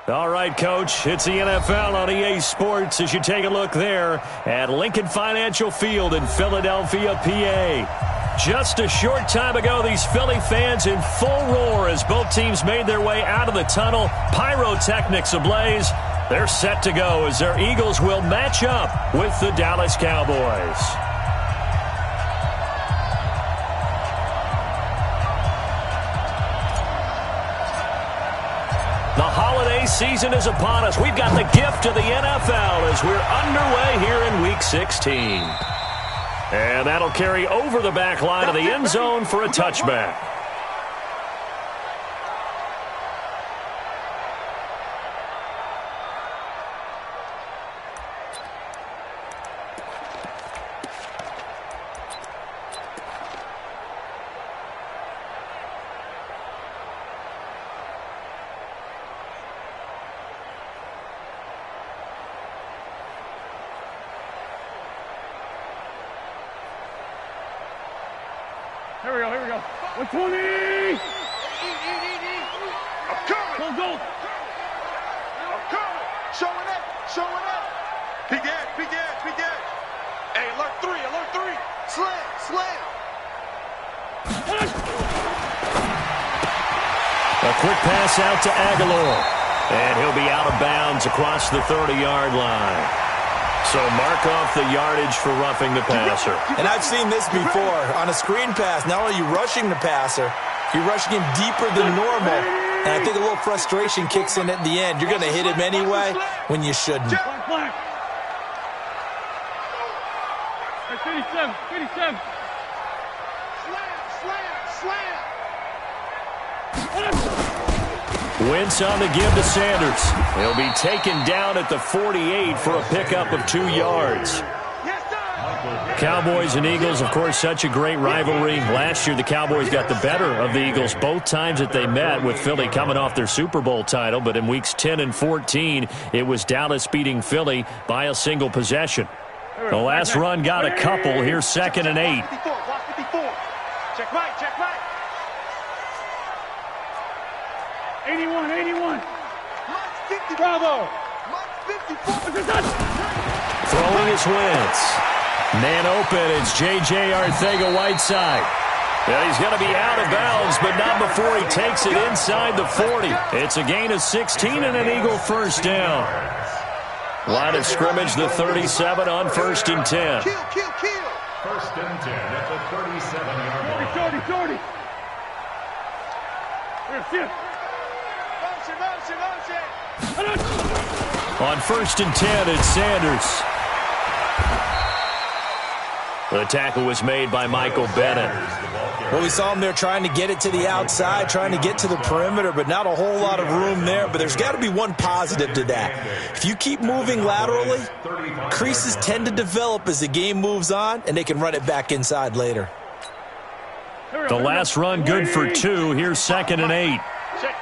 All right, Coach, it's the NFL on EA Sports as you take a look there at Lincoln Financial Field in Philadelphia, PA. Just a short time ago, these Philly fans in full roar as both teams made their way out of the tunnel. Pyrotechnics ablaze. They're set to go as their Eagles will match up with the Dallas Cowboys. The holiday season is upon us. We've got the gift of the NFL as we're underway here in Week 16. And that'll carry over the back line of the end zone for a touchback. Here we go. 120! I'm coming! Go! I'm coming! Showing up! Big Ed! Hey, alert three! Slam! A quick pass out to Aguilar. And he'll be out of bounds across the 30-yard line. So mark off the yardage for roughing the passer. And I've seen this before. On a screen pass, not only are you rushing the passer, you're rushing him deeper than normal. And I think a little frustration kicks in at the end. You're going to hit him anyway when you shouldn't. 57. Wentz on the give to Sanders. He'll be taken down at the 48 for a pickup of 2 yards. Cowboys and Eagles, of course, such a great rivalry. Last year, the Cowboys got the better of the Eagles both times that they met, with Philly coming off their Super Bowl title. But in weeks 10 and 14, it was Dallas beating Philly by a single possession. The last run got a couple. Here's 2nd and 8. Check right. 81. Bravo. Throwing is Wentz. Man open, it's J.J. Arcega-Whiteside. Yeah, he's going to be out of bounds, but not before he takes it inside the 40. It's a gain of 16 and an Eagle first down. Line of scrimmage, the 37 on 1st and 10. Kill. 1st and 10 at the 37-yard line. 40. On 1st and 10, it's Sanders. The tackle was made by Michael Bennett. Well, we saw him there trying to get it to the outside, trying to get to the perimeter, but not a whole lot of room there. But there's got to be one positive to that. If you keep moving laterally, creases tend to develop as the game moves on, and they can run it back inside later. The last run good for 2. Here's 2nd and 8. Check.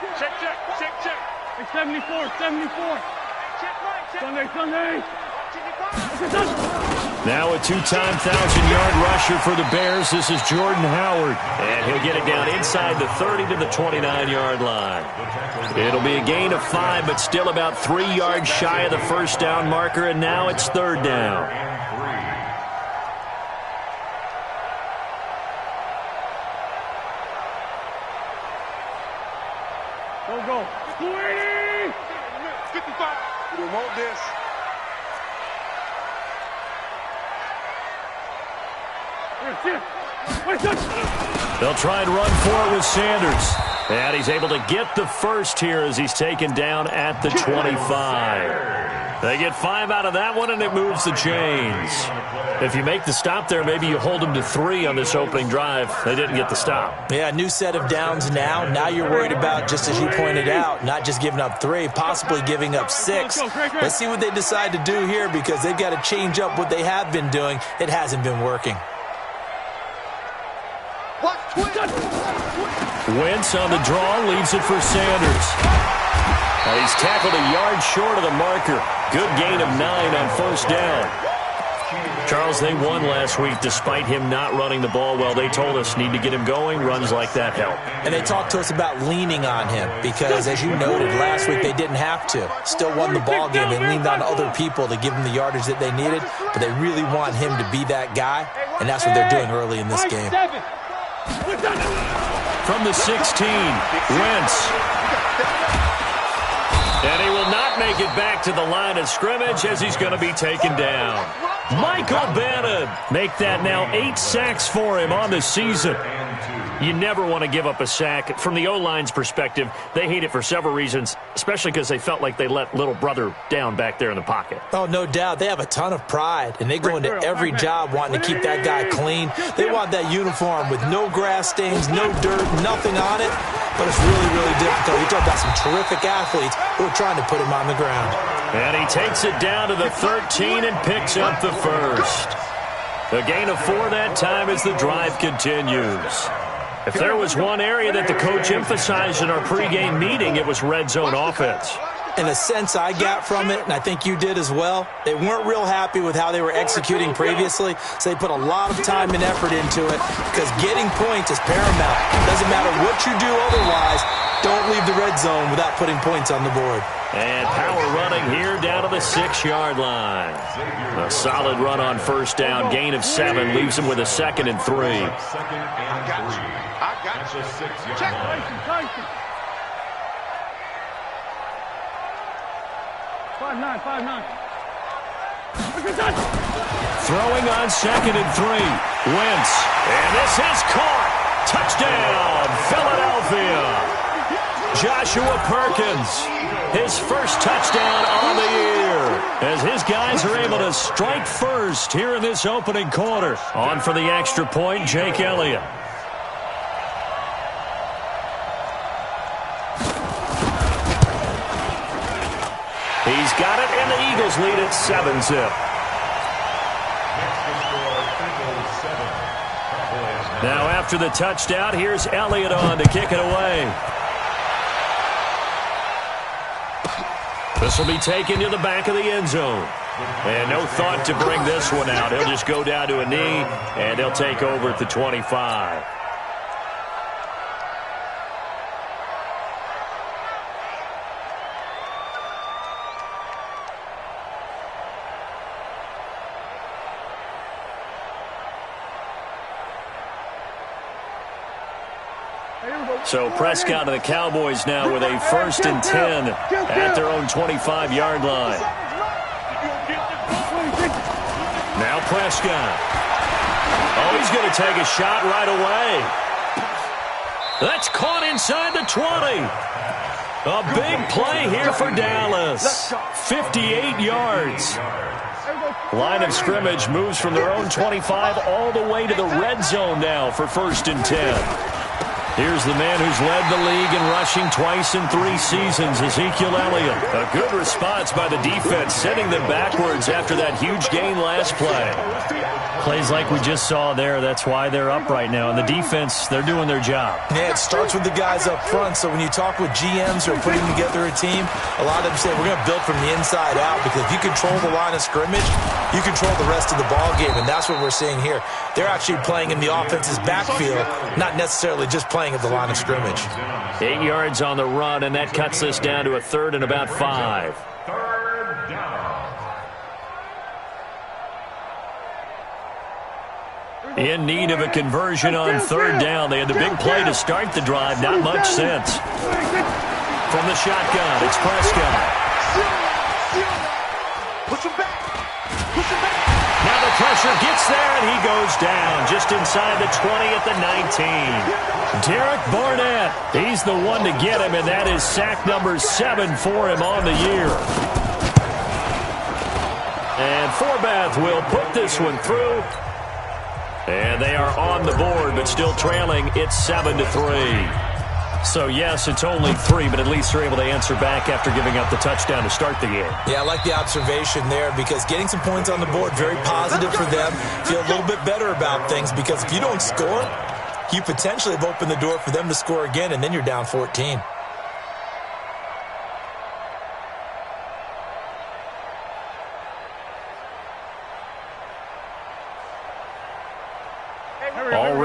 74. Sunday. Now a 2-time 1,000-yard rusher for the Bears. This is Jordan Howard. And he'll get it down inside the 30 to the 29-yard line. It'll be a gain of 5, but still about 3 yards shy of the first down marker, and now it's 3rd down. Go. 280. 55. We want this. They'll try and run for it with Sanders. And he's able to get the first here as he's taken down at the 25. They get 5 out of that one, and it moves the chains. If you make the stop there, maybe you hold them to 3 on this opening drive. They didn't get the stop. Yeah, new set of downs now. Now you're worried about, just as you pointed out, not just giving up 3, possibly giving up 6. Let's see what they decide to do here, because they've got to change up what they have been doing. It hasn't been working. Wentz on the draw, leaves it for Sanders. And he's tackled a yard short of the marker. Good gain of 9 on 1st down. Charles, they won last week despite him not running the ball well. They told us need to get him going. Runs like that help. And they talked to us about leaning on him because, as you noted, last week they didn't have to. Still won the ball game. They leaned on other people to give them the yardage that they needed, but they really want him to be that guy, and that's what they're doing early in this game. From the 16, Wentz. And he will not make it back to the line of scrimmage as he's going to be taken down. Michael Bannon. Make that now 8 sacks for him on the season. You never want to give up a sack. From the O-line's perspective, they hate it for several reasons, especially because they felt like they let little brother down back there in the pocket. Oh, no doubt. They have a ton of pride, and they go into every job wanting to keep that guy clean. They want that uniform with no grass stains, no dirt, nothing on it. But it's really, really difficult. You're talking about some terrific athletes who are trying to put him on the ground. And he takes it down to the 13 and picks up the first. A gain of 4 that time as the drive continues. If there was one area that the coach emphasized in our pregame meeting, it was red zone offense. And the sense I got from it, and I think you did as well, they weren't real happy with how they were executing previously, so they put a lot of time and effort into it because getting points is paramount. Doesn't matter what you do otherwise, don't leave the red zone without putting points on the board. And power running here down to the 6-yard line. A solid run on first down, gain of 7, leaves him with a 2nd and 3. I got you. 6-yard line. 5-9. Throwing on 2nd and 3. Wentz. And this is caught. Touchdown, Philadelphia. Joshua Perkins, his first touchdown on the year, as his guys are able to strike first here in this opening quarter. On for the extra point, Jake Elliott. He's got it, and the Eagles lead at 7-zip. Now after the touchdown, here's Elliott on to kick it away. This will be taken to the back of the end zone. And no thought to bring this one out. He'll just go down to a knee, and they'll take over at the 25. So Prescott and the Cowboys now with a 1st and 10 at their own 25-yard line. Now Prescott. Oh, he's going to take a shot right away. That's caught inside the 20. A big play here for Dallas. 58 yards. Line of scrimmage moves from their own 25 all the way to the red zone now for 1st and 10. Here's the man who's led the league in rushing twice in 3 seasons, Ezekiel Elliott. A good response by the defense, sending them backwards after that huge gain last play. Plays like we just saw there, that's why they're up right now. And the defense, they're doing their job. Yeah, it starts with the guys up front. So when you talk with GMs who are putting together a team, a lot of them say, we're going to build from the inside out, because if you control the line of scrimmage, you control the rest of the ball game, and that's what we're seeing here. They're actually playing in the offense's backfield, not necessarily just playing at the line of scrimmage. 8 yards on the run, and that cuts us down to a 3rd and about 5. 3rd down. In need of a conversion on 3rd down. They had the big play to start the drive. Not much sense. From the shotgun, it's Prescott. Now the pressure gets there, and he goes down just inside the 20 at the 19. Derek Barnett, he's the one to get him, and that is sack number 7 for him on the year. And Forbath will put this one through. And they are on the board, but still trailing. It's 7-3. So, yes, it's only 3, but at least they're able to answer back after giving up the touchdown to start the game. Yeah, I like the observation there, because getting some points on the board, very positive for them. Feel a little bit better about things, because if you don't score, you potentially have opened the door for them to score again, and then you're down 14.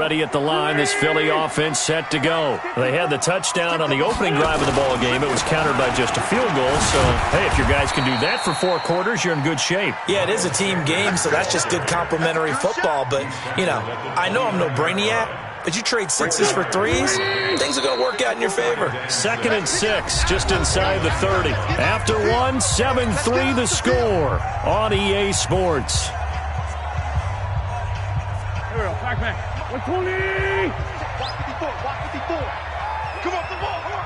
ready at the line. This Philly offense set to go. They had the touchdown on the opening drive of the ball game. It was countered by just a field goal. So, hey, if your guys can do that for 4 quarters, you're in good shape. Yeah, it is a team game, so that's just good complimentary football. But, you know, I know I'm no brainiac, but you trade 6s for 3s, things are going to work out in your favor. 2nd and 6, just inside the 30. After 1, 7-3 the score on EA Sports. Here we go, back. 120! Come on, the ball, come on!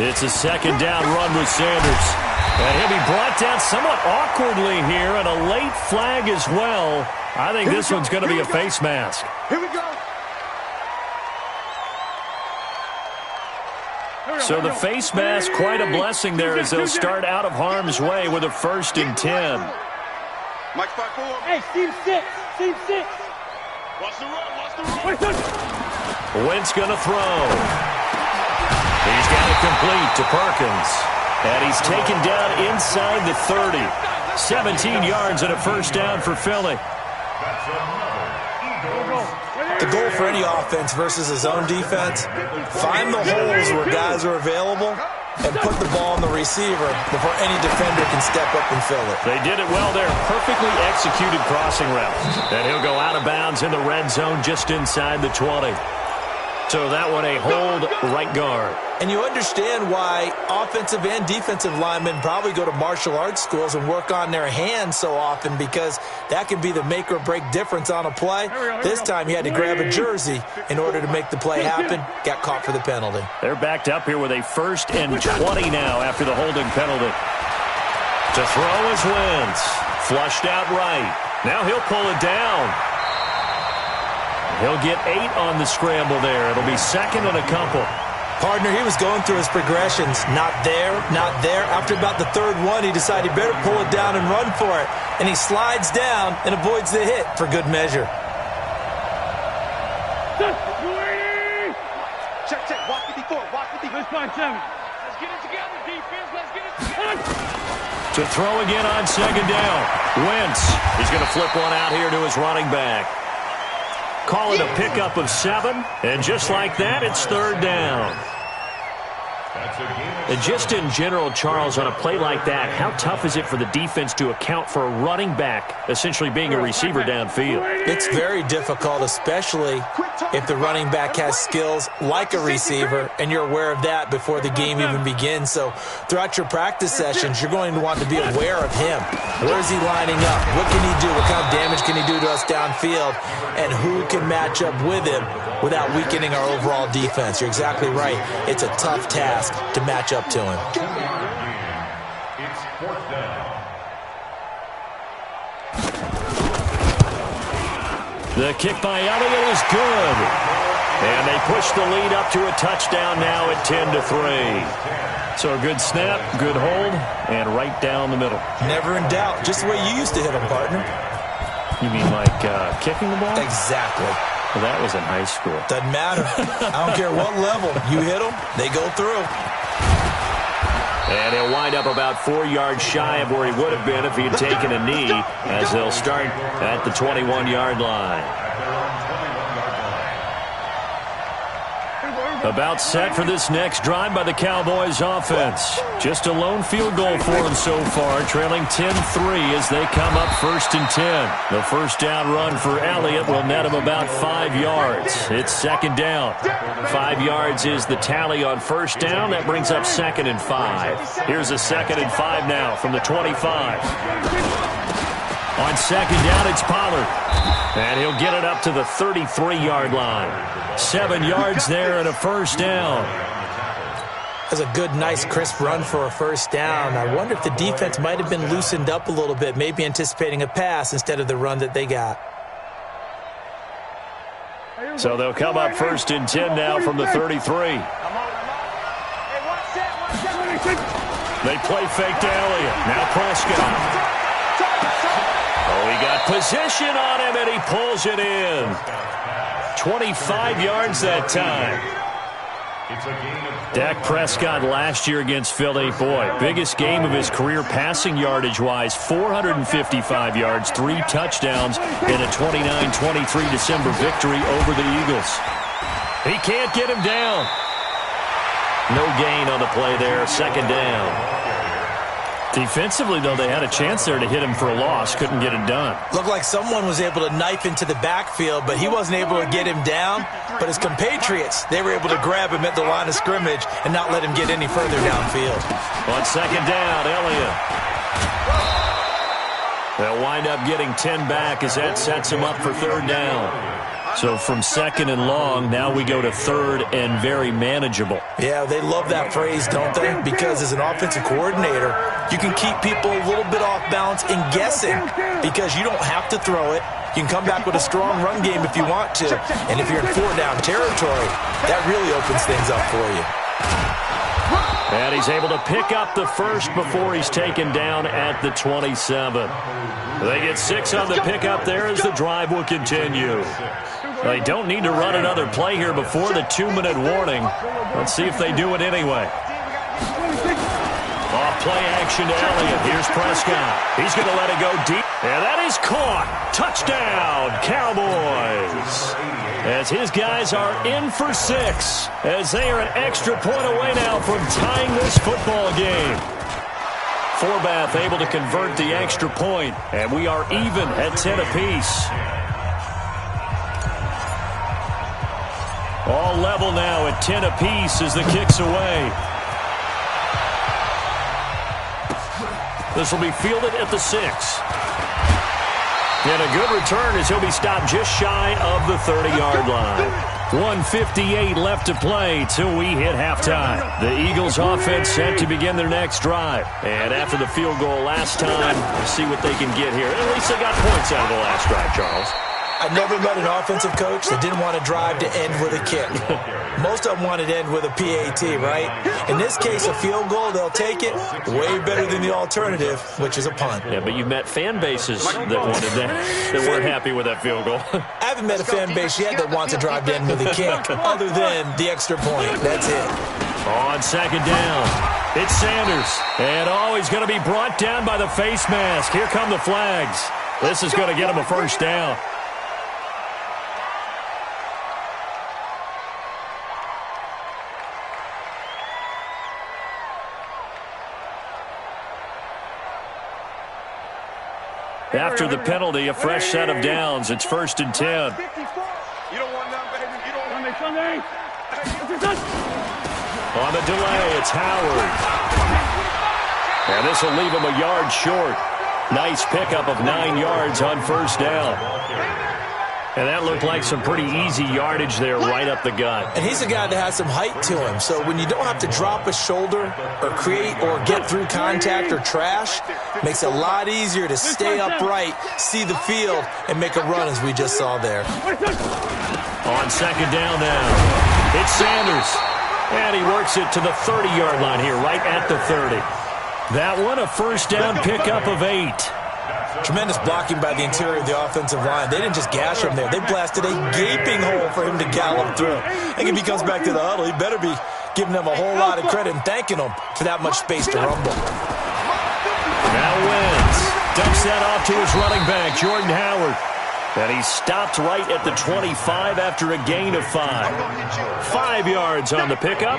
It's a 2nd down run with Sanders. And he'll be brought down somewhat awkwardly here, and a late flag as well. I think this one's going to be a face mask. Here we go! So the face mask, quite a blessing there as they'll start out of harm's way with a 1st and 10. Mike 5-4. Hey, Steve 6. Watch the run. Wentz going to throw. He's got it complete to Perkins. And he's taken down inside the 30. 17 yards and a 1st down for Philly. The goal for any offense versus his own defense, find the holes where guys are available and put the ball on the receiver before any defender can step up and fill it. They did it well there. Perfectly executed crossing route. And he'll go out of bounds in the red zone just inside the 20. So that one a hold right guard. And you understand why offensive and defensive linemen probably go to martial arts schools and work on their hands so often, because that can be the make or break difference on a play. This time he had to grab a jersey in order to make the play happen. Got caught for the penalty. They're backed up here with a 1st and 20 now after the holding penalty. To throw is Wentz. Flushed out right. Now he'll pull it down. He'll get 8 on the scramble there. It'll be 2nd and a couple. Partner, he was going through his progressions. Not there. After about the 3rd one, he decided he better pull it down and run for it. And he slides down and avoids the hit for good measure. Check. Watch 54. Let's find 7. Let's get it together, defense. Let's get it together. To throw again on 2nd down. Wentz. He's going to flip one out here to his running back. Call it a pickup of 7, and just like that, it's 3rd down. And just in general, Charles, on a play like that, how tough is it for the defense to account for a running back essentially being a receiver downfield? It's very difficult, especially if the running back has skills like a receiver, and you're aware of that before the game even begins. So throughout your practice sessions, you're going to want to be aware of him. Where is he lining up? What can he do? What kind of damage can he do to us downfield? And who can match up with him without weakening our overall defense? You're exactly right. It's a tough task to match up to him. It's 4th down. The kick by Elliott is good. And they push the lead up to a touchdown now at 10-3. So a good snap, good hold, and right down the middle. Never in doubt. Just the way you used to hit them, partner. You mean like kicking the ball? Exactly. Well, that was in high school. Doesn't matter. I don't care what level. You hit them, they go through. And he'll wind up about 4 yards shy of where he would have been if he had taken a knee, as they'll start at the 21-yard line. About set for this next drive by the Cowboys offense. Just a lone field goal for them so far, trailing 10-3 as they come up 1st and 10. The 1st down run for Elliott will net him about 5 yards. It's 2nd down. 5 yards is the tally on 1st down. That brings up 2nd and 5. Here's a 2nd and 5 now from the 25. On 2nd down, it's Pollard. And he'll get it up to the 33-yard line. 7 yards there and a 1st down. That's a good, nice, crisp run for a 1st down. I wonder if the defense might have been loosened up a little bit, maybe anticipating a pass instead of the run that they got. So they'll come up 1st and 10 now from the 33. They play fake to Elliott. Now Prescott. Oh, he got position on him, and he pulls it in. 25 yards that time. Dak Prescott last year against Philly, boy, biggest game of his career passing yardage-wise, 455 yards, 3 touchdowns in a 29-23 December victory over the Eagles. He can't get him down. No gain on the play there, second down. Defensively, though, they had a chance there to hit him for a loss. Couldn't get it done. Looked like someone was able to knife into the backfield, but he wasn't able to get him down. But his compatriots, they were able to grab him at the line of scrimmage and not let him get any further downfield. On second down, Elliott. They'll wind up getting 10 back as that sets him up for third down. So from second and long, now we go to third and very manageable. Yeah, they love that phrase, don't they? Because as an offensive coordinator, you can keep people a little bit off balance and guessing because you don't have to throw it. You can come back with a strong run game if you want to. And if you're in 4-down territory, that really opens things up for you. And he's able to pick up the first before he's taken down at the 27. They get 6 on the pickup there as the drive will continue. They don't need to run another play here before the 2-minute warning. Let's see if they do it anyway. Off play action to Elliott. Here's Prescott. He's going to let it go deep. And that is caught. Touchdown, Cowboys. As his guys are in for 6. As they are an extra point away now from tying this football game. Forbath able to convert the extra point. And we are even at 10 apiece. All level now at 10 apiece as the kick's away. This will be fielded at the 6. And a good return as he'll be stopped just shy of the 30-yard line. 1:58 left to play till we hit halftime. The Eagles offense set to begin their next drive. And after the field goal last time, we'll see what they can get here. At least they got points out of the last drive, Charles. I never met an offensive coach that didn't want to drive to end with a kick. Most of them wanted to end with a PAT, right? In this case, a field goal, they'll take it. Way better than the alternative, which is a punt. Yeah, but you've met fan bases that wanted that weren't happy with that field goal. I haven't met a fan base yet that wants to drive to end with a kick, other than the extra point. That's it. On second down, it's Sanders. And he's going to be brought down by the face mask. Here come the flags. This is going to get him a first down. After the penalty, a fresh set of downs. It's 1st and 10. You don't want none, baby. You don't want Sunday. On the delay, it's Howard. And this will leave him a yard short. Nice pickup of 9 yards on first down. And that looked like some pretty easy yardage there right up the gut. And he's a guy that has some height to him. So when you don't have to drop a shoulder or create or get through contact or trash, makes it a lot easier to stay upright, see the field, and make a run as we just saw there. On second down now, it's Sanders. And he works it to the 30-yard line here, right at the 30. That one, a first down pickup of 8. Tremendous blocking by the interior of the offensive line. They didn't just gash him there. They blasted a gaping hole for him to gallop through. I think if he comes back to the huddle, he better be giving them a whole lot of credit and thanking them for that much space to rumble. Now Wentz dumps that off to his running back, Jordan Howard. And he stopped right at the 25 after a gain of 5. 5 yards on the pickup,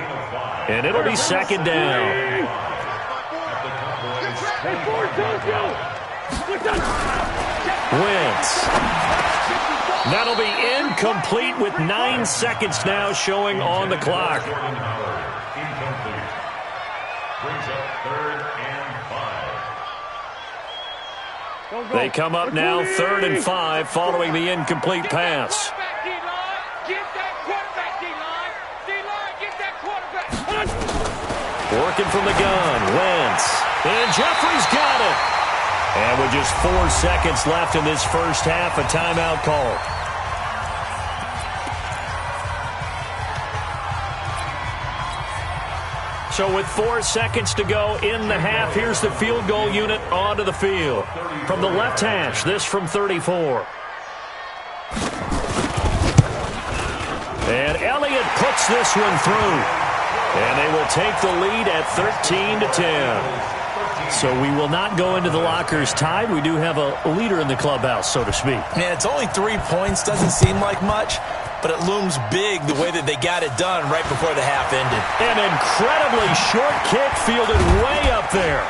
and it'll be second down. Wentz. That'll be incomplete with 9 seconds now showing on the clock. They come up now 3rd and 5 following the incomplete pass. Working from the gun, Wentz. And Jeffrey's got it. And with just 4 seconds left in this first half, a timeout call. So with 4 seconds to go in the half, here's the field goal unit onto the field. From the left hash, this from 34. And Elliott puts this one through. And they will take the lead at 13-10. So we will not go into the lockers tied. We do have a leader in the clubhouse, so to speak. Man, it's only 3 points. Doesn't seem like much, but it looms big the way that they got it done right before the half ended. An incredibly short kick fielded way up there.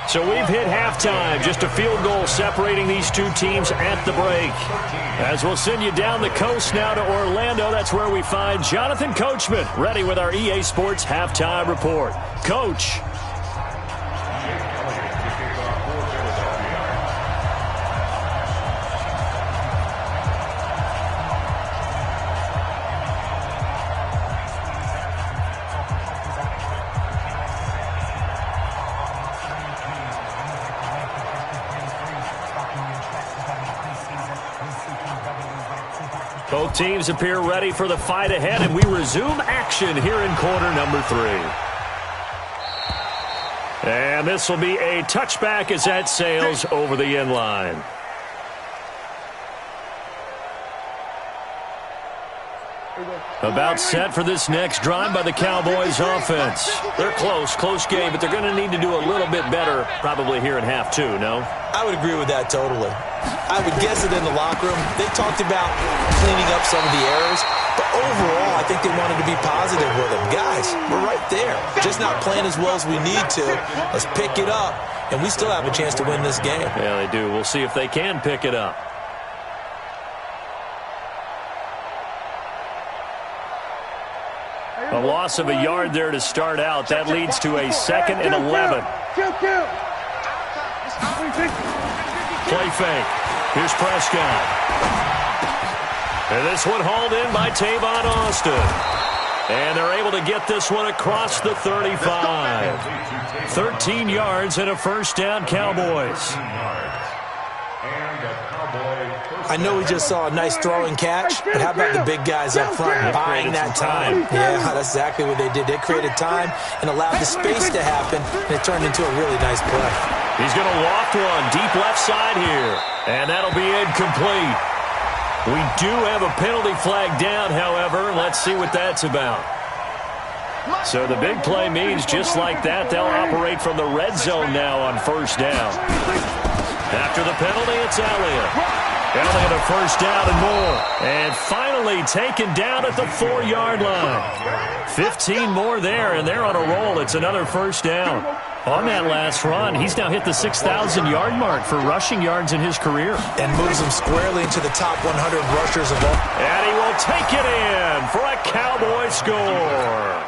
So we've hit halftime. Just a field goal separating these two teams at the break. As we'll send you down the coast now to Orlando, that's where we find Jonathan Coachman, ready with our EA Sports Halftime Report. Coach. Both teams appear ready for the fight ahead, and we resume action here in quarter number 3. And this will be a touchback as that sails over the end line. About set for this next drive by the Cowboys offense. They're close game, but they're going to need to do a little bit better probably here in half 2, no? I would agree with that totally. I would guess that in the locker room, they talked about cleaning up some of the errors, but overall, I think they wanted to be positive with them. Guys, we're right there. Just not playing as well as we need to. Let's pick it up, and we still have a chance to win this game. Yeah, they do. We'll see if they can pick it up. A loss of a yard there to start out. That leads to a 2nd and 11. Play fake. Here's Prescott. And this one hauled in by Tavon Austin. And they're able to get this one across the 35. 13 yards and a first down, Cowboys. I know we just saw a nice throwing catch, but how about the big guys up front buying that time? Yeah, that's exactly what they did. They created time and allowed the space to happen, and it turned into a really nice play. He's going to loft one deep left side here, and that'll be incomplete. We do have a penalty flag down, however. Let's see what that's about. So the big play means just like that, they'll operate from the red zone now on first down. After the penalty, it's Elliott. Elliott a first down and more. And finally taken down at the 4-yard line. 15 more there, and they're on a roll. It's another first down. On that last run, he's now hit the 6,000-yard mark for rushing yards in his career. And moves him squarely into the top 100 rushers of all. And he will take it in for a Cowboy score.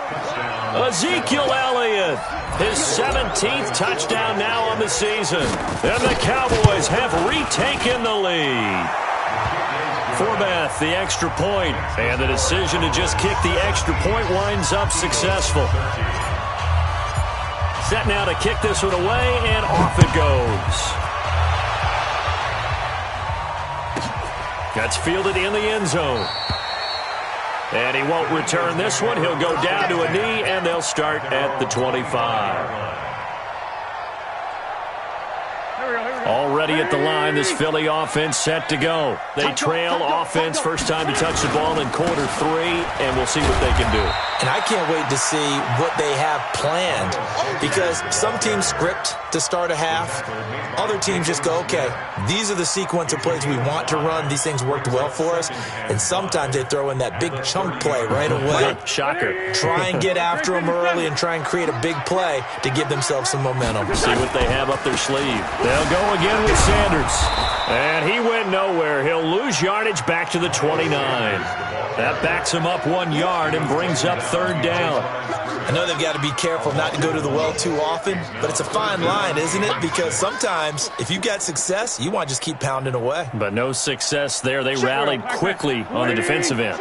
Ezekiel Elliott, his 17th touchdown now on the season. And the Cowboys have retaken the lead. Forbath, the extra point, and the decision to just kick the extra point winds up successful. Set now to kick this one away, and off it goes. That's fielded in the end zone. And he won't return this one. He'll go down to a knee, and they'll start at the 25. Already at the line, this Philly offense set to go. They trail offense, first time to touch the ball in quarter 3, and we'll see what they can do. And I can't wait to see what they have planned, because some teams script to start a half. Other teams just go, okay, these are the sequence of plays we want to run. These things worked well for us. And sometimes they throw in that big chunk play right away. Shocker. Try and get after them early and try and create a big play to give themselves some momentum. See what they have up their sleeve. They'll go again with Sanders. And he went nowhere. He'll lose yardage back to the 29. That backs him up 1 yard and brings up third down. I know they've got to be careful not to go to the well too often, but it's a fine line, isn't it? Because sometimes if you got success, you want to just keep pounding away. But no success there. They rallied quickly on the defensive end.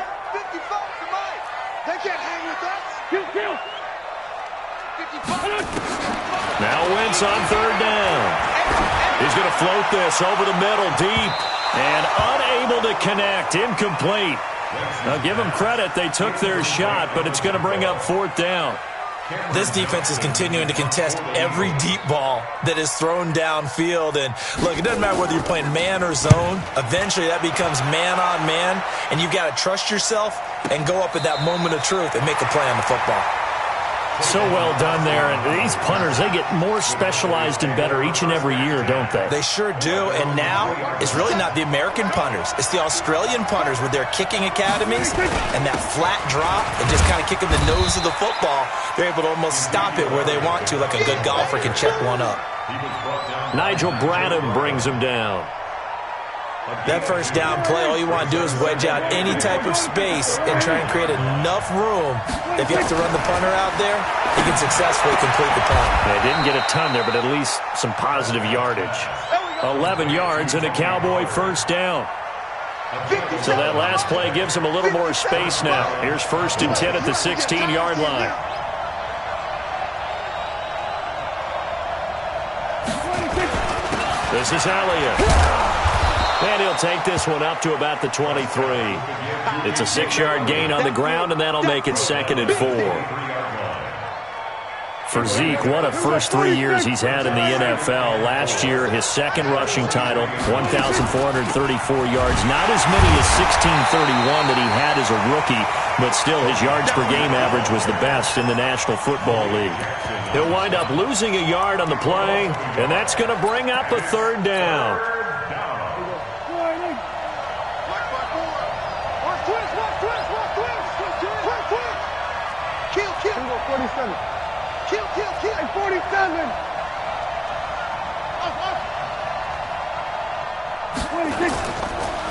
Now Wentz on third down. He's going to float this over the middle deep and unable to connect. Incomplete. Now give them credit. They took their shot, but it's going to bring up fourth down. This defense is continuing to contest every deep ball that is thrown downfield. And, look, it doesn't matter whether you're playing man or zone. Eventually that becomes man on man, and you've got to trust yourself and go up at that moment of truth and make a play on the football. So well done there. And these punters, they get more specialized and better each and every year, don't they? They sure do. And now it's really not the American punters. It's the Australian punters with their kicking academies and that flat drop and just kind of kicking the nose of the football. They're able to almost stop it where they want to, like a good golfer can check one up. Nigel Bradham brings him down. That first down play, all you want to do is wedge out any type of space and try and create enough room. If you have to run the punter out there, he can successfully complete the punt. They didn't get a ton there, but at least some positive yardage. 11 yards and a Cowboy first down. So that last play gives him a little more space now. Here's 1st and 10 at the 16-yard line. This is Elliott. And he'll take this one up to about the 23. It's a 6-yard gain on the ground, and that'll make it 2nd and 4. For Zeke, what a first 3 years he's had in the NFL. Last year, his 2nd rushing title, 1,434 yards. Not as many as 1,631 that he had as a rookie, but still his yards per game average was the best in the National Football League. He'll wind up losing a yard on the play, and that's going to bring up a 3rd down. Kill. 47.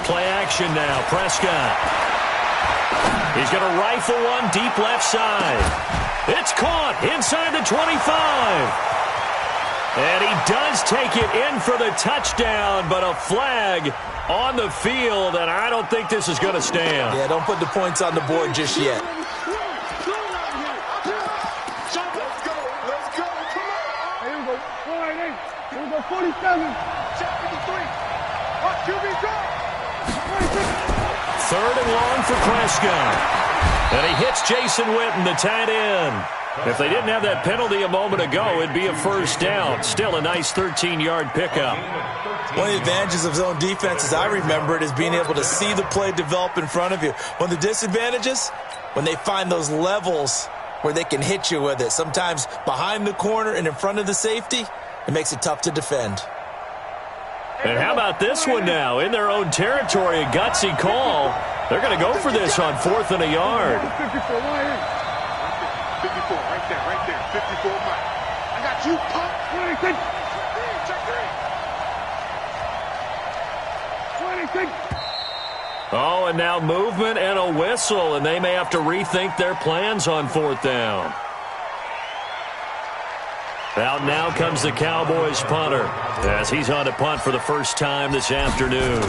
Play action now. Prescott. He's going to rifle one deep left side. It's caught inside the 25. And he does take it in for the touchdown, but a flag on the field, and I don't think this is going to stand. Yeah, don't put the points on the board just yet. Here we go, 47. Check 53. QB drop. 3rd and long for Prescott. And he hits Jason Witten, the tight end. If they didn't have that penalty a moment ago, it'd be a 1st down. Still a nice 13-yard pickup. One of the advantages of zone defense, as I remember it, is being able to see the play develop in front of you. One of the disadvantages, when they find those levels where they can hit you with it. Sometimes behind the corner and in front of the safety, it makes it tough to defend. And how about this one now? In their own territory, a gutsy call. They're going to go for this on 4th and a yard. 54, 54, right there. 54, Mike. I got you, pump. 26. Check 3. 26. Oh, and now movement and a whistle, and they may have to rethink their plans on 4th down. Out now comes the Cowboys punter as he's on to punt for the first time this afternoon.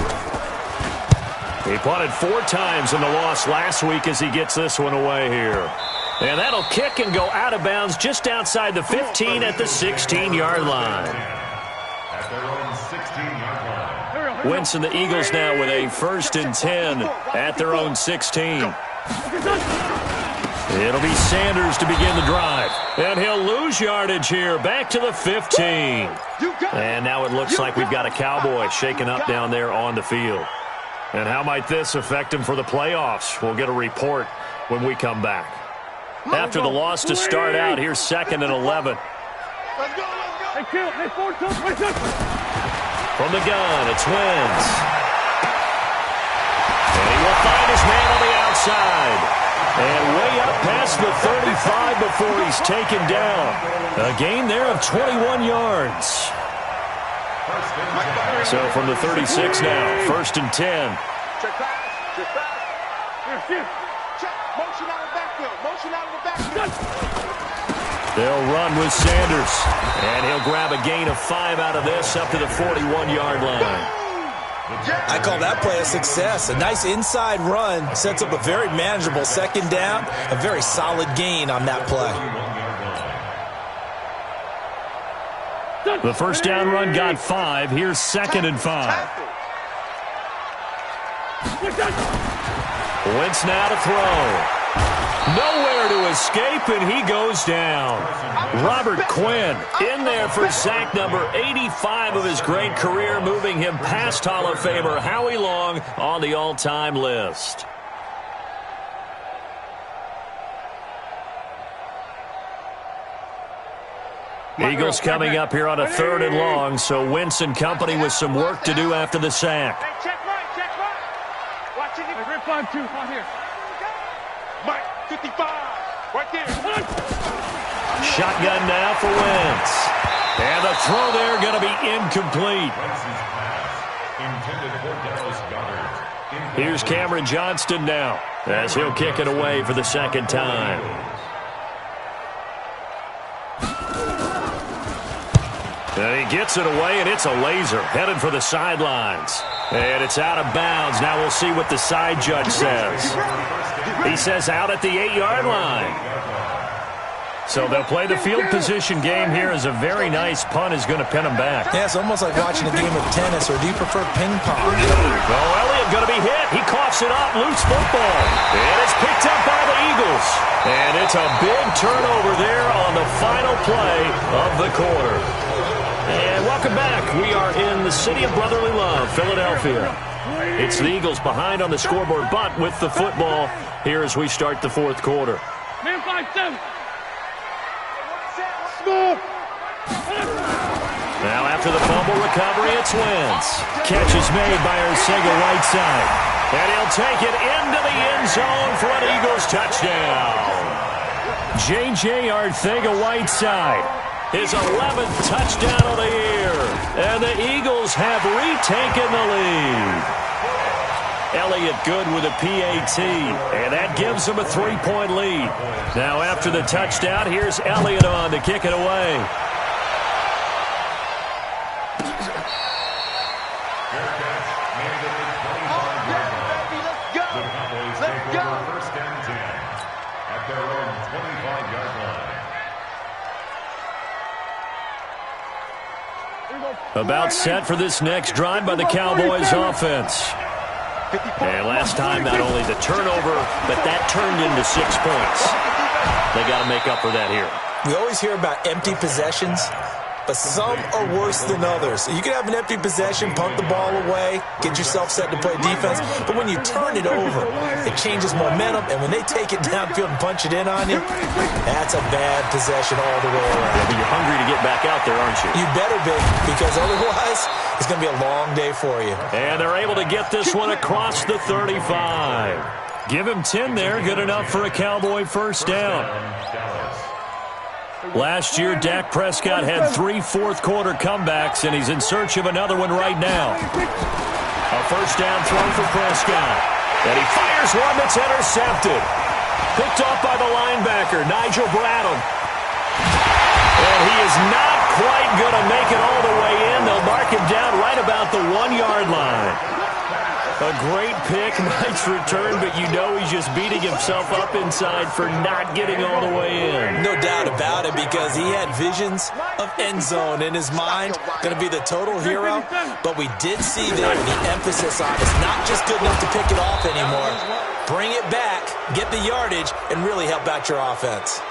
He punted 4 times in the loss last week as he gets this one away here. And that'll kick and go out of bounds just outside the 15 at the 16-yard line. At their own 16-yard line. Wentz and the Eagles now with a 1st and 10 at their own 16. It'll be Sanders to begin the drive. And he'll lose yardage here. Back to the 15. And now it looks like we've got a Cowboy shaken up down there on the field. And how might this affect him for the playoffs? We'll get a report when we come back. After the loss to start out, here's 2nd and 11. From the gun, it's Wentz. And he will find his man on the outside. And way up past the 35 before he's taken down. A gain there of 21 yards. So from the 36 now, 1st and 10. Check pass. Check. Motion out of the backfield. Motion out of the backfield. They'll run with Sanders. And he'll grab a gain of 5 out of this up to the 41-yard line. I call that play a success. A nice inside run sets up a very manageable 2nd down. A very solid gain on that play. The 1st down run got 5. Here's 2nd and 5. Wentz now to throw. Nowhere to escape, and he goes down. Robert Quinn in there for sack number 85 of his great career, moving him past Hall of Famer Howie Long on the all-time list. Eagles coming up here on a 3rd and long, so Wentz and company with some work to do after the sack. Hey, check right, check right. Watching it. Red 5-2, on here. Mike, 55, right there. Shotgun now for Wentz. And the throw there going to be incomplete. Here's Cameron Johnston now, as he'll kick it away for the 2nd time. And he gets it away, and it's a laser headed for the sidelines. And it's out of bounds. Now we'll see what the side judge says. He says out at the 8-yard line. So they'll play the field position game here as a very nice punt is going to pin them back. Yeah, it's almost like watching a game of tennis, or do you prefer ping pong? Oh, Elliott going to be hit. He coughs it up. Loose football. And it's picked up by the Eagles. And it's a big turnover there on the final play of the quarter. And welcome back. We are in the city of brotherly love, Philadelphia. It's the Eagles behind on the scoreboard, but with the football here as we start the 4th quarter. Man 5-7. Now after the fumble recovery, it's Wentz. Catch is made by Arcega-Whiteside. And he'll take it into the end zone for an Eagles touchdown. J.J. Arcega-Whiteside, his 11th touchdown of the year. And the Eagles have retaken the lead. Elliott good with a PAT, and that gives them a 3-point lead. Now after the touchdown, here's Elliott on to kick it away. About set for this next drive by the Cowboys offense. And last time, not only the turnover, but that turned into 6 points. They got to make up for that here. We always hear about empty possessions, but some are worse than others. You can have an empty possession, punt the ball away, get yourself set to play defense, but when you turn it over, it changes momentum, and when they take it downfield and punch it in on you, that's a bad possession all the way around. Yeah, but you're hungry to get back out there, aren't you? You better be, because otherwise, it's going to be a long day for you. And they're able to get this one across the 35. Give him 10 there, good enough for a Cowboy first down. Last year, Dak Prescott had 3 fourth-quarter comebacks, and he's in search of another one right now. A first down throw for Prescott. And he fires one that's intercepted. Picked off by the linebacker, Nigel Bradham. And he is not quite going to make it all the way in. They'll mark him down right about the 1-yard line. A great pick, nice return, but you know he's just beating himself up inside for not getting all the way in. No doubt about it, because he had visions of end zone in his mind. Going to be the total hero, but we did see there the emphasis on it's not just good enough to pick it off anymore. Bring it back, get the yardage, and really help out your offense.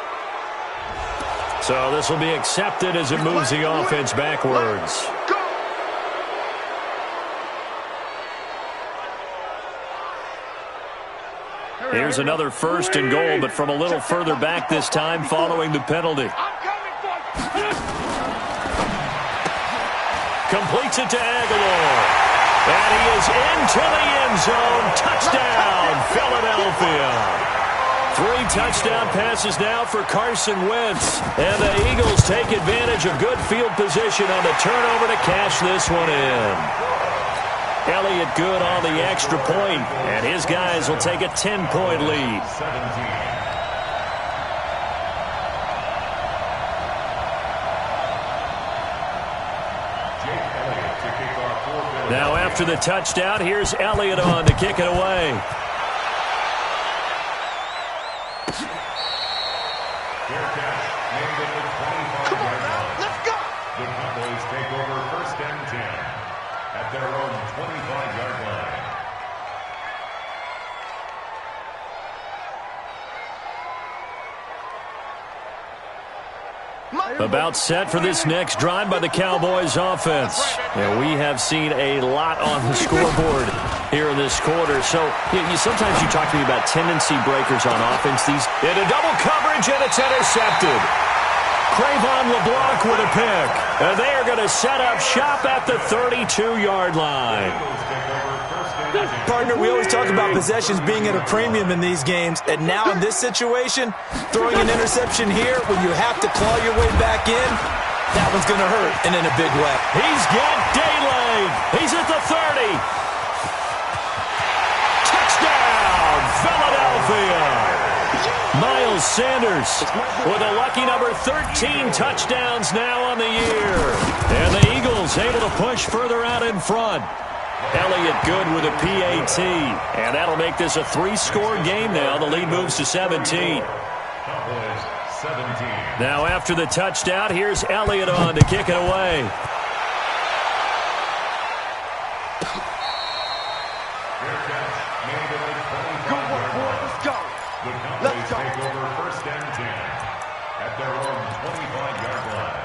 So this will be accepted as it moves the offense backwards. Here's another first and goal, but from a little further back this time following the penalty. Completes it to Aguilar. And he is into the end zone. Touchdown, Philadelphia. 3 touchdown passes now for Carson Wentz. And the Eagles take advantage of good field position on the turnover to cash this one in. Elliott good on the extra point, and his guys will take a 10-point lead. Now after the touchdown, here's Elliott on to kick it away. Let's go. The Cowboys take over first and 10 at their own 25-yard line. About set for this next drive by the Cowboys offense. And we have seen a lot on the scoreboard here in this quarter. So sometimes you talk to me about tendency breakers on offense. These into double coverage, and it's intercepted. Cravon LeBlanc with a pick. And they are going to set up shop at the 32-yard line. Partner, we always talk about possessions being at a premium in these games, and now in this situation, throwing an interception here when you have to claw your way back in, that one's going to hurt, and in a big way. He's got daylight. He's at the 30. Touchdown, Philadelphia. Miles Sanders with a lucky number 13 touchdowns now on the year. And the Eagles able to push further out in front. Elliott good with a PAT. And that'll make this a 3-score game now. The lead moves to 17. Now after the touchdown, here's Elliott on to kick it away. Let's take over first and 10 at their own 25-yard line.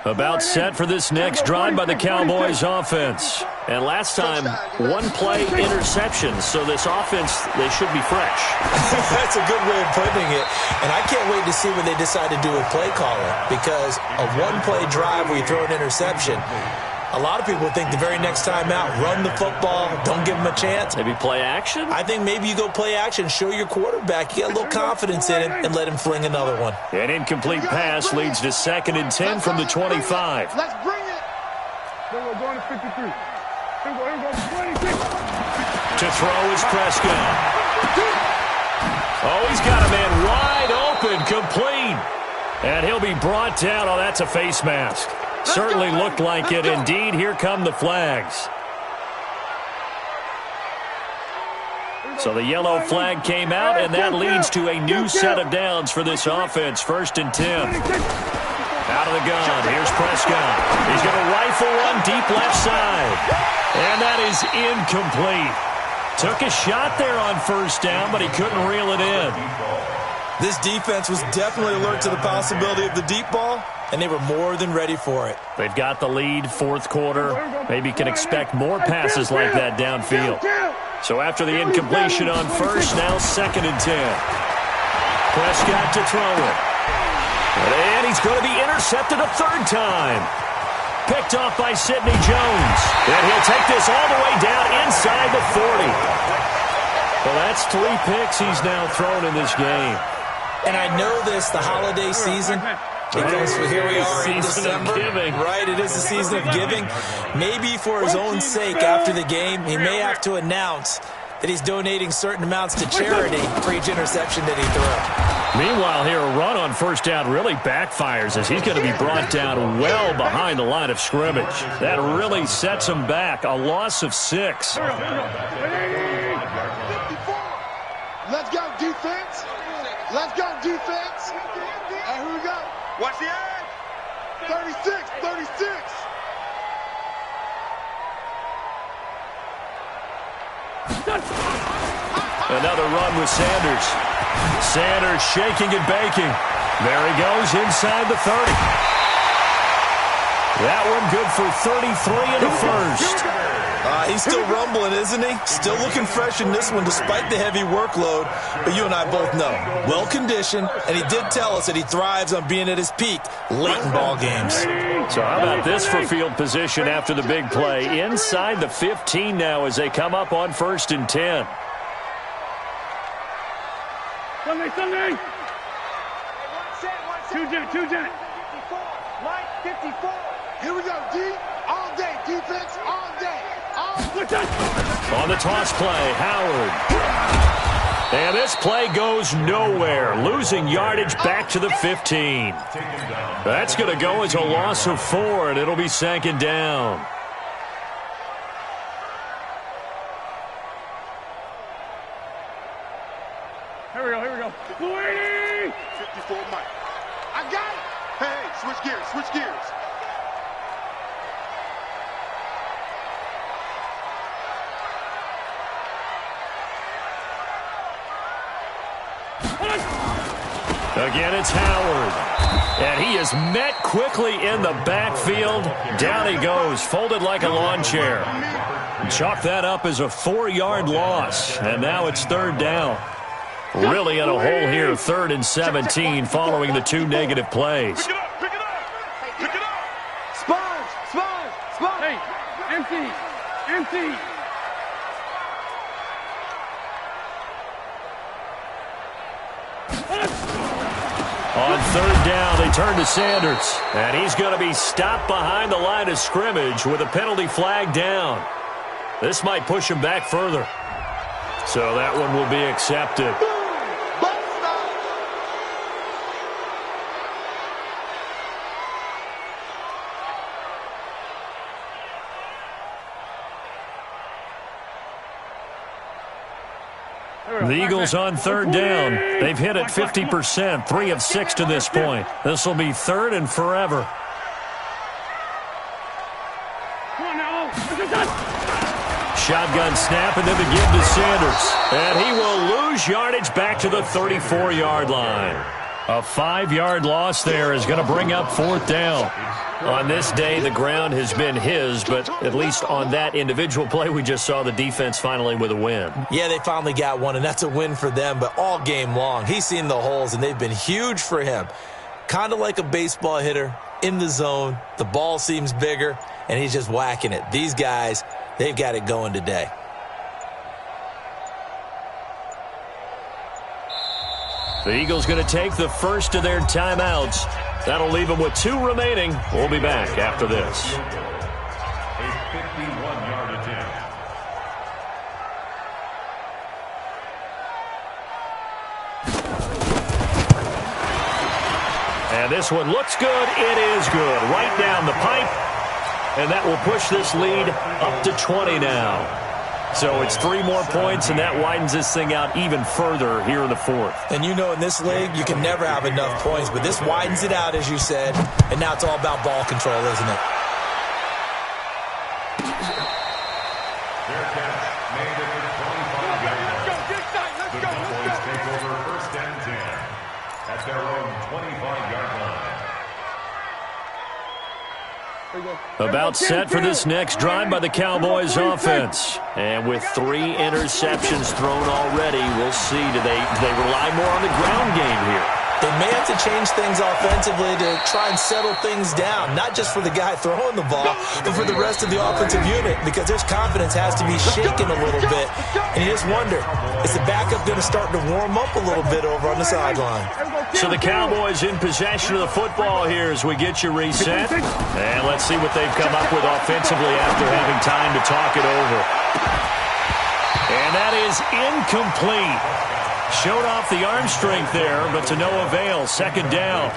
About set for this next drive by the Cowboys offense. And last time, one-play interceptions, so this offense, they should be fresh. That's a good way of putting it. And I can't wait to see what they decide to do with play calling, because a one-play drive where you throw an interception, a lot of people think the very next time out, run the football, don't give them a chance. Maybe play action? I think maybe you go play action, show your quarterback, you get a little confidence in him, and let him fling another one. An incomplete pass leads to 2nd and 10 from the 25. Let's bring it. We're going to 53. Here we go, 26. To throw is Prescott. Oh, he's got a man wide open, complete. And he'll be brought down. Oh, that's a face mask. Certainly looked like it. Indeed, here come the flags. So the yellow flag came out, and that leads to a new set of downs for this offense. 1st and 10. Out of the gun. Here's Prescott. He's going to rifle one deep left side. And that is incomplete. Took a shot there on 1st down, but he couldn't reel it in. This defense was definitely alert to the possibility of the deep ball, and they were more than ready for it. They've got the lead, 4th quarter. Maybe can expect more passes like that downfield. So after the incompletion on 1st, now 2nd and 10. Prescott to throw it. And he's going to be intercepted a 3rd time. Picked off by Sidney Jones. And he'll take this all the way down inside the 40. Well, that's 3 picks he's now thrown in this game. And I know this, the holiday season, because here we are in December. Right, it is the season of giving. Maybe for his own sake after the game, he may have to announce that he's donating certain amounts to charity for each interception that he threw. Meanwhile, here a run on 1st down really backfires as he's going to be brought down well behind the line of scrimmage. That really sets him back. A loss of 6. Let's go, defense. Let's go, defense. And here we go. Watch the edge. 36, 36. Another run with Sanders. Sanders shaking and baking. There he goes inside the 30. That one good for 33 in the 1st. He's still rumbling, isn't he? Still looking fresh in this one despite the heavy workload. But you and I both know, well-conditioned, and he did tell us that he thrives on being at his peak late in ball games. So how about this for field position after the big play? Inside the 15 now as they come up on 1st and 10. Sunday. Two jet. 54. Here we go, D. All day, defense, all day. On the toss play, Howard. And this play goes nowhere. Losing yardage back to the 15. That's going to go as a loss of 4, and it'll be 2nd down. Here we go. 54 Mike. I got it. Hey, switch gears. Again, it's Howard. And he is met quickly in the backfield. Down he goes, folded like a lawn chair. Chalk that up as a 4-yard loss, and now it's third down. Really in a hole here, 3rd and 17 following the 2 negative plays. Pick it up, pick it up, pick it up. Sponge, sponge, sponge. Hey, empty, empty. On 3rd down, they turn to Sanders, and he's going to be stopped behind the line of scrimmage with a penalty flag down. This might push him back further. So that one will be accepted. The Eagles on 3rd down. They've hit it 50%, 3 of 6 to this point. This will be 3rd and forever. Shotgun snap into the give to Sanders. And he will lose yardage back to the 34-yard line. A 5-yard loss there is going to bring up 4th down. On this day, the ground has been his, but at least on that individual play, we just saw the defense finally with a win. Yeah, they finally got one, and that's a win for them, but all game long, he's seen the holes, and they've been huge for him. Kind of like a baseball hitter in the zone. The ball seems bigger, and he's just whacking it. These guys, they've got it going today. The Eagles going to take the first of their timeouts. That'll leave them with 2 remaining. We'll be back after this. A 51-yard attempt. And this one looks good. It is good. Right down the pipe. And that will push this lead up to 20 now. So it's 3 more points, and that widens this thing out even further here in the 4th. And you know, in this league, you can never have enough points, but this widens it out, as you said, and now it's all about ball control, isn't it? Their catch made it to 25-yard line. The Cowboys take over 1st and 10 at their own 25-yard line. About set for this next drive by the Cowboys offense. And with 3 interceptions thrown already, we'll see. Do they rely more on the ground game here? They may have to change things offensively to try and settle things down, not just for the guy throwing the ball, but for the rest of the offensive unit, because their confidence has to be shaken a little bit. And you just wonder, is the backup going to start to warm up a little bit over on the sideline? So the Cowboys in possession of the football here as we get you reset. And let's see what they've come up with offensively after having time to talk it over. And that is incomplete. Showed off the arm strength there, but to no avail. 2nd down.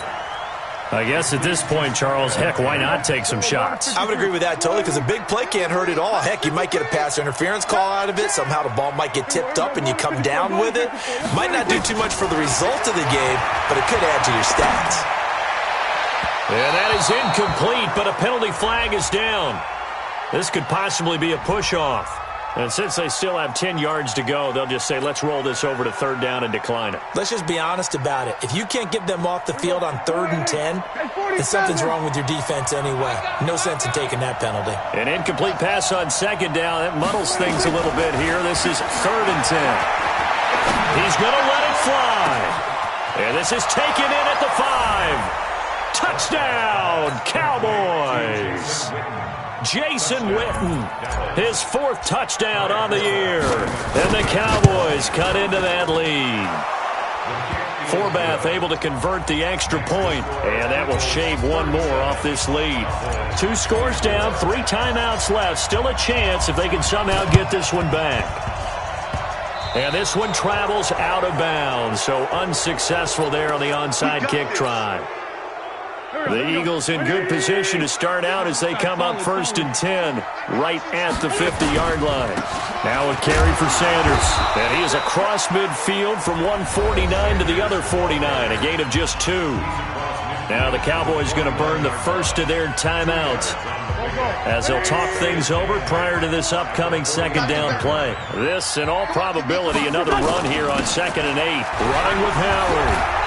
I guess at this point, Charles, heck, why not take some shots? I would agree with that totally, because a big play can't hurt at all. Heck, you might get a pass interference call out of it. Somehow the ball might get tipped up and you come down with it. Might not do too much for the result of the game, but it could add to your stats. And that is incomplete, but a penalty flag is down. This could possibly be a push-off. And since they still have 10 yards to go, they'll just say, let's roll this over to 3rd down and decline it. Let's just be honest about it. If you can't get them off the field on 3rd and 10, then something's wrong with your defense anyway. No sense in taking that penalty. An incomplete pass on 2nd down. That muddles things a little bit here. This is 3rd and 10. He's going to let it fly. And this is taken in at the 5. Touchdown, Cowboys. Jason Witten, his 4th touchdown on the year. And the Cowboys cut into that lead. Forbath able to convert the extra point, and that will shave 1 more off this lead. 2 scores down, 3 timeouts left. Still a chance if they can somehow get this one back. And this one travels out of bounds, so unsuccessful there on the onside kick try. The Eagles in good position to start out as they come up 1st and 10, right at the 50-yard line. Now a carry for Sanders, and he is across midfield from 149 to the other 49, a gain of just 2. Now the Cowboys going to burn the first of their timeouts as they'll talk things over prior to this upcoming 2nd down play. This, in all probability, another run here on 2nd and 8. Running with Howard.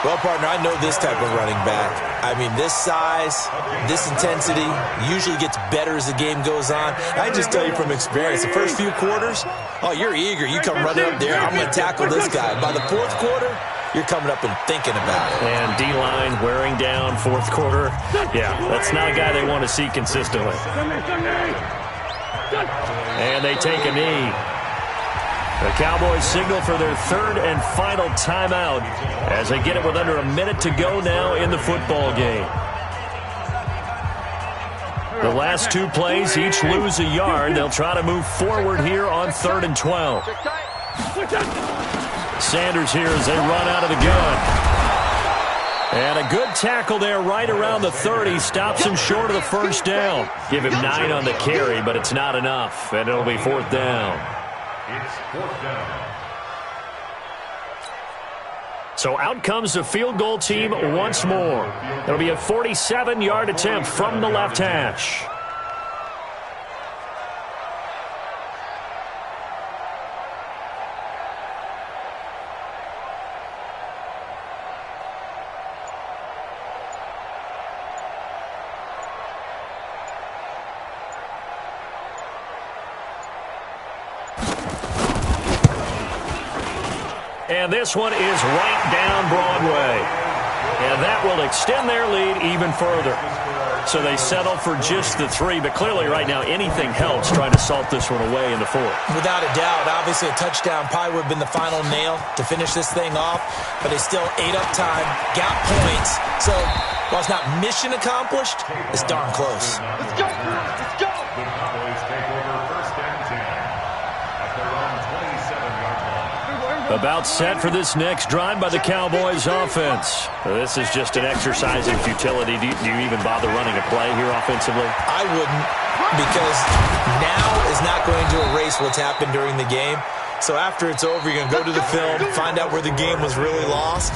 Well, partner, I know this type of running back. I mean, this size, this intensity usually gets better as the game goes on. I just tell you from experience, the first few quarters, oh, you're eager. You come running up there, I'm going to tackle this guy. By the fourth quarter, you're coming up and thinking about it. And D-line wearing down fourth quarter. Yeah, that's not a guy they want to see consistently. And they take a knee. The Cowboys signal for their third and final timeout as they get it with under a minute to go now in the football game. The last two plays each lose a yard. They'll try to move forward here on 3rd and 12. Sanders here as they run out of the gun. And a good tackle there right around the 30. Stops him short of the first down. Give him 9 on the carry, but it's not enough. And it'll be 4th down. It's 4th down. So out comes the field goal team once more. It'll be a 47-yard attempt from the left hash. And this one is right down Broadway. And that will extend their lead even further. So they settle for just the 3, but clearly right now anything helps trying to salt this one away in the 4th. Without a doubt, obviously a touchdown probably would have been the final nail to finish this thing off, but they still ate up time, got points. So while it's not mission accomplished, it's darn close. Let's go! Let's go! The Cowboys take over 1st and 10 at their own 27-yard line. About set for this next drive by the Cowboys offense. This is just an exercise in futility. Do you even bother running a play here offensively? I wouldn't, because now is not going to erase what's happened during the game. So after it's over, you're going to go to the film, find out where the game was really lost.